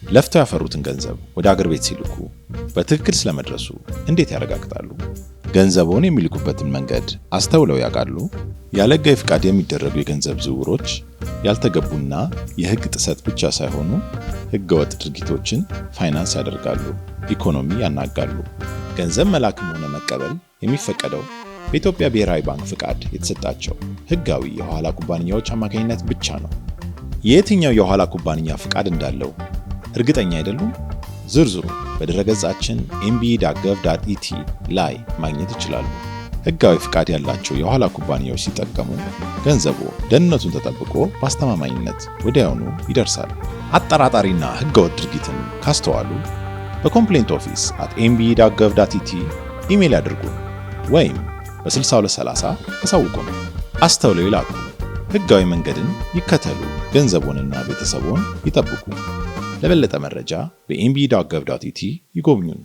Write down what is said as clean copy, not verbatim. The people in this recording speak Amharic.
ለፍተው ያፈሩትን ገንዘብ ወደ አገር ቤት ሲልኩ በትክክል ስለመድረሱ እንዴት ያረጋግጣሉ? ገንዘቡን የሚልኩበትን መንገድ አስተውለው ያውቃሉ? ያለ ሕጋዊ ፍቃድ የሚደረጉ የገንዘብ ዝውውሮች ያልተገቡና የሕግ ጥሰት ብቻ ሳይሆኑ ሕገወጥ ድርጊቶችን ፋይናንስ ያደርጋሉ፣ ኢኮኖሚ ያናጋሉ። ገንዘብ መላክም ሆነ መቀበል የሚፈቀደው በኢትዮጵያ ብሔራዊ ባንክ ፍቃድ የተሰጣቸው ሕጋዊ የኋላ ኩባንያዎች አማካኝነት ብቻ ነው። የየትኛው የኋላ ኩባንያ ፍቃድ እንዳለው እርግጠኛ አይደሉም? ዝርዝሩ በድረገጻችን mbe.gov.et ላይ ማግኘት ይችላሉ። ሕጋዊ ፍቃድ ያላቸው የኋላ ኩባንያዎች ሲጠቀሙ ገንዘቡ ደህንነቱን ተጠብቆ በአስተማማኝነት ወዲያውኑ ይደርሳል። አጠራጣሪና ሕገወጥ ድርጊትን ካስተዋሉ በኮምፕሌንት ኦፊስ @mbe.gov.et ኢሜል ያድርጉን ወይም በ6230 ያሳውቁን። አስተውለው ይላኩ፣ ሕጋዊ መንገድን ይከተሉ፣ ገንዘቦንና ቤተሰቦን ይጠብቁ። ለበለጠ መረጃ በmbe.gov.et ይጎብኙን።